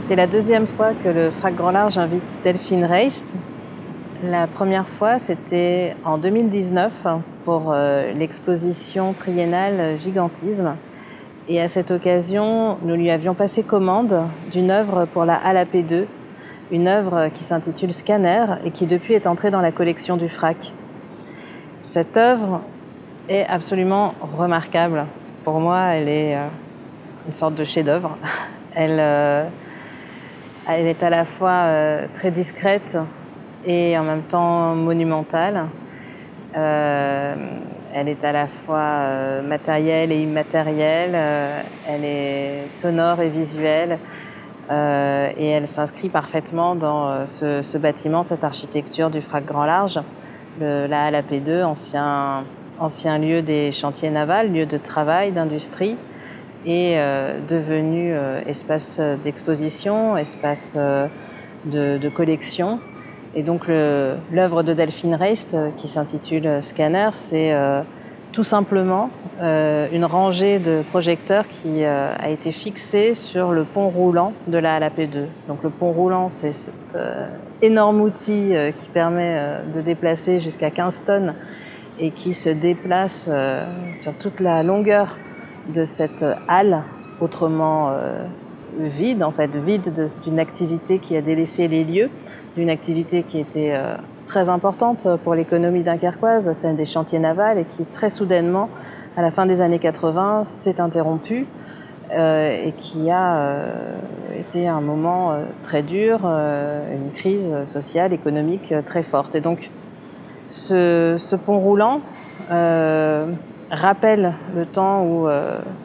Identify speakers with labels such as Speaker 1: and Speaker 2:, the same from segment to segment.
Speaker 1: C'est la deuxième fois que le FRAC Grand Large invite Delphine Reist. La première fois, c'était en 2019 pour l'exposition triennale Gigantisme. Et à cette occasion, nous lui avions passé commande d'une œuvre pour la Halle AP2, une œuvre qui s'intitule Scanner et qui depuis est entrée dans la collection du FRAC. Cette œuvre est absolument remarquable. Pour moi, elle est une sorte de chef-d'œuvre. Elle est à la fois très discrète et en même temps monumentale. Elle est à la fois matérielle et immatérielle. Elle est sonore et visuelle. Et elle s'inscrit parfaitement dans ce bâtiment, cette architecture du FRAC Grand Large, la Halle AP2, ancien lieu des chantiers navals, lieu de travail, d'industrie, et devenu espace d'exposition, espace de collection. Et donc l'œuvre de Delphine Reist, qui s'intitule Scanner, c'est tout simplement une rangée de projecteurs qui a été fixée sur le pont roulant de la Halle AP2. Donc le pont roulant, c'est cet énorme outil qui permet de déplacer jusqu'à 15 tonnes et qui se déplace sur toute la longueur de cette halle, autrement vide, en fait, vide d'une activité qui a délaissé les lieux, d'une activité qui était très importante pour l'économie dunkerquoise, celle des chantiers navals, et qui très soudainement, à la fin des années 80, s'est interrompue et qui a été un moment très dur, une crise sociale, économique très forte. Et donc, ce pont roulant rappelle le temps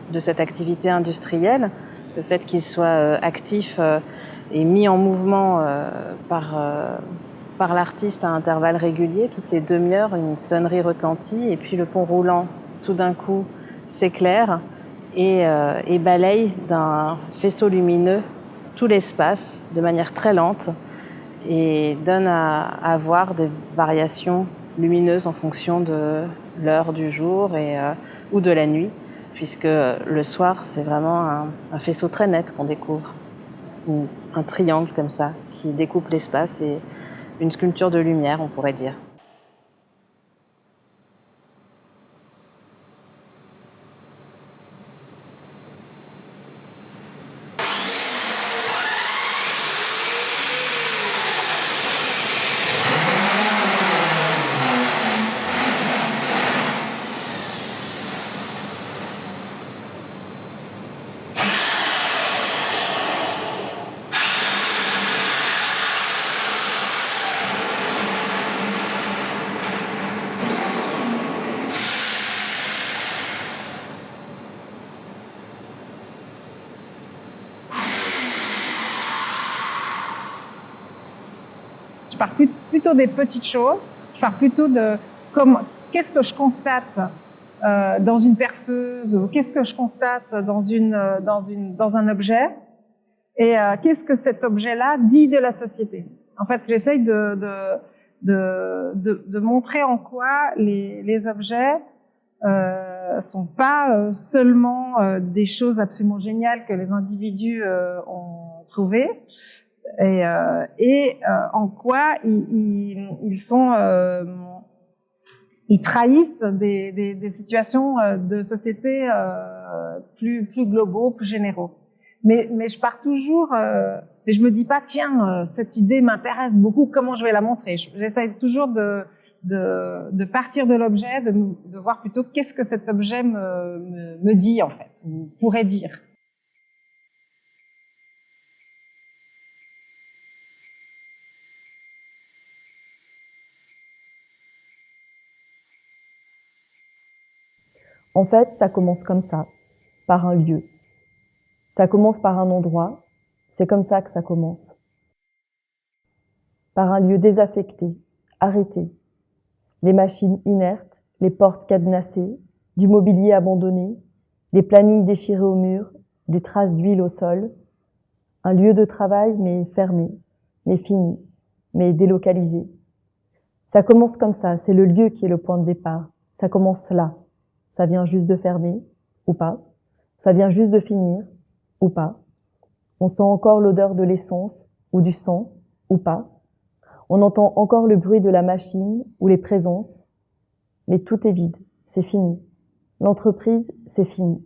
Speaker 1: de cette activité industrielle, le fait qu'il soit actif et mis en mouvement par l'artiste à intervalles réguliers. Toutes les demi-heures, une sonnerie retentit et puis le pont roulant, tout d'un coup, s'éclaire et balaye d'un faisceau lumineux tout l'espace de manière très lente et donne à voir des variations lumineuses en fonction de l'heure du jour ou de la nuit, puisque le soir, c'est vraiment un faisceau très net qu'on découvre, ou un triangle comme ça, qui découpe l'espace, et une sculpture de lumière, on pourrait dire.
Speaker 2: Je pars plutôt des petites choses. Je pars plutôt de qu'est-ce que je constate dans une perceuse, ou qu'est-ce que je constate dans un objet, et qu'est-ce que cet objet-là dit de la société. En fait, j'essaye de montrer en quoi les objets sont pas seulement des choses absolument géniales que les individus ont trouvées, et en quoi ils trahissent des situations de société plus globaux, plus généraux. Mais je pars toujours, mais je me dis pas, tiens, cette idée m'intéresse beaucoup, comment je vais la montrer. J'essaie toujours de partir de l'objet, de voir plutôt qu'est-ce que cet objet me dit, en fait, ou pourrait dire.
Speaker 3: En fait, ça commence comme ça, par un lieu. Ça commence par un endroit, c'est comme ça que ça commence. Par un lieu désaffecté, arrêté. Les machines inertes, les portes cadenassées, du mobilier abandonné, des plannings déchirés au mur, des traces d'huile au sol. Un lieu de travail, mais fermé, mais fini, mais délocalisé. Ça commence comme ça, c'est le lieu qui est le point de départ. Ça commence là. Ça vient juste de fermer, ou pas. Ça vient juste de finir, ou pas. On sent encore l'odeur de l'essence, ou du sang, ou pas. On entend encore le bruit de la machine, ou les présences. Mais tout est vide, c'est fini. L'entreprise, c'est fini.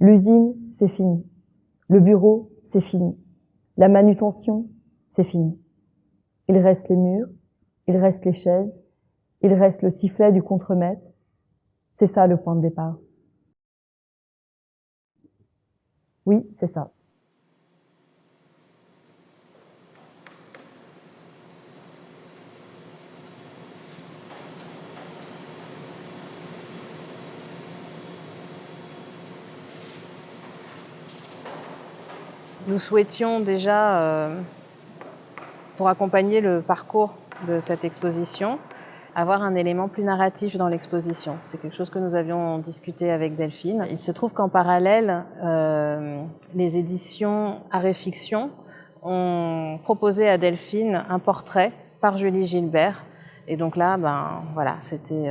Speaker 3: L'usine, c'est fini. Le bureau, c'est fini. La manutention, c'est fini. Il reste les murs, il reste les chaises, il reste le sifflet du contremaître. C'est ça le point de départ. Oui, c'est ça.
Speaker 1: Nous souhaitions déjà, pour accompagner le parcours de cette exposition, avoir un élément plus narratif dans l'exposition. C'est quelque chose que nous avions discuté avec Delphine. Il se trouve qu'en parallèle, les éditions Art et Fiction ont proposé à Delphine un portrait par Julie Gilbert. Et donc là, voilà, c'était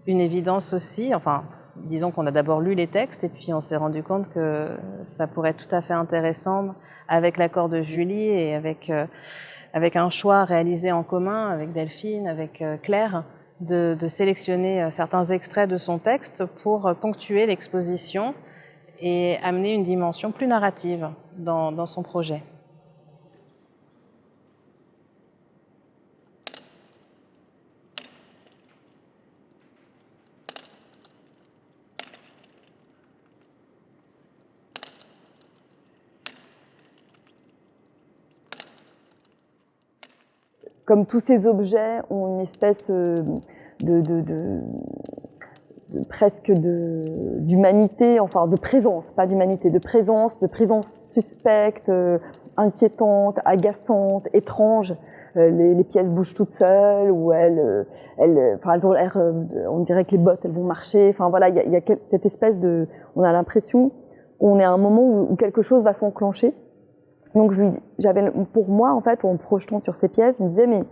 Speaker 1: une évidence aussi. Enfin, disons qu'on a d'abord lu les textes et puis on s'est rendu compte que ça pourrait être tout à fait intéressant avec l'accord de Julie et avec un choix réalisé en commun avec Delphine, avec Claire, de sélectionner certains extraits de son texte pour ponctuer l'exposition et amener une dimension plus narrative dans son projet.
Speaker 3: Comme tous ces objets ont une espèce presque d'humanité, enfin de présence, pas d'humanité, de présence suspecte, inquiétante, agaçante, étrange. Les pièces bougent toutes seules, ou elles ont l'air, on dirait que les bottes elles vont marcher. Enfin voilà, il y a cette espèce on a l'impression qu'on est à un moment où quelque chose va s'enclencher. Donc pour moi, en fait, en me projetant sur ces pièces, je me disais, mais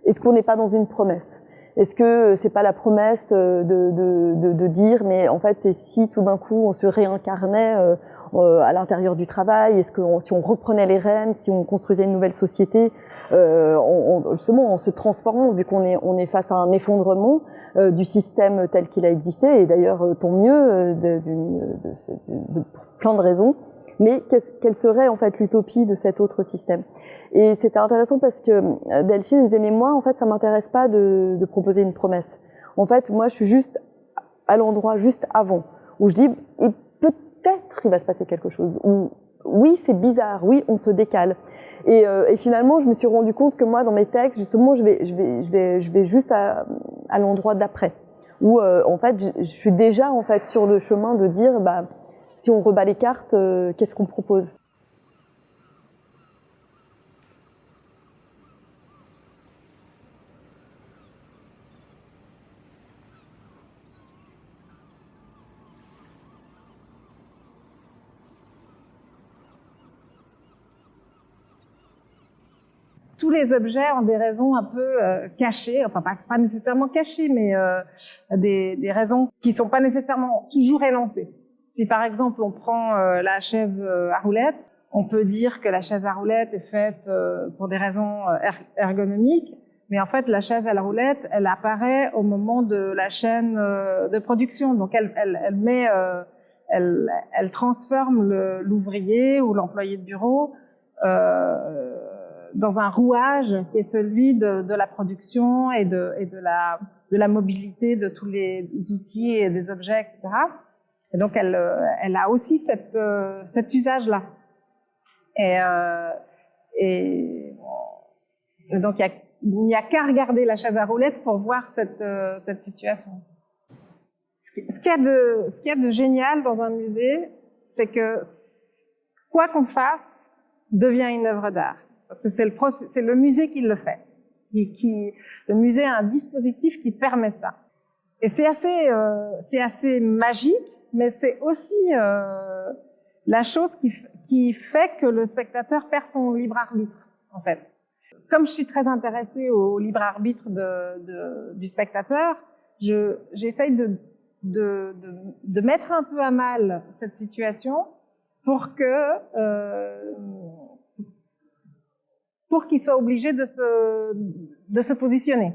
Speaker 3: est-ce qu'on n'est pas dans une promesse? Est-ce que c'est pas la promesse de dire, mais en fait, et si tout d'un coup on se réincarnait à l'intérieur du travail? Est-ce que si on reprenait les rênes, si on construisait une nouvelle société, justement en se transformant, vu qu'on est face à un effondrement du système tel qu'il a existé, et d'ailleurs tant mieux pour plein de raisons. Mais quelle serait en fait l'utopie de cet autre système? Et c'était intéressant parce que Delphine disait, mais moi en fait ça m'intéresse pas de proposer une promesse. En fait moi je suis juste à l'endroit juste avant où je dis peut-être il va se passer quelque chose, ou oui c'est bizarre, oui on se décale. Et finalement je me suis rendu compte que moi dans mes textes justement je vais juste à l'endroit d'après, où en fait je suis déjà en fait sur le chemin de dire si on rebat les cartes, qu'est-ce qu'on propose?
Speaker 2: Tous les objets ont des raisons un peu cachées, enfin pas nécessairement cachées, mais des raisons qui sont pas nécessairement toujours énoncées. Si par exemple on prend la chaise à roulettes, on peut dire que la chaise à roulettes est faite pour des raisons ergonomiques, mais en fait la chaise à la roulette, elle apparaît au moment de la chaîne de production, donc elle transforme l'ouvrier ou l'employé de bureau dans un rouage qui est celui de la production et de la mobilité de tous les outils et des objets, etc. Et donc elle a aussi cet usage-là. Et donc il n'y a qu'à regarder la chaise à roulettes pour voir cette situation. Ce qu'il y a de génial dans un musée, c'est que quoi qu'on fasse devient une œuvre d'art. Parce que c'est le musée qui le fait. Le musée a un dispositif qui permet ça. Et c'est assez magique, mais c'est aussi la chose qui fait que le spectateur perd son libre arbitre, en fait. Comme je suis très intéressée au libre arbitre du spectateur, j'essaye de mettre un peu à mal cette situation pour qu'il soit obligé de se positionner.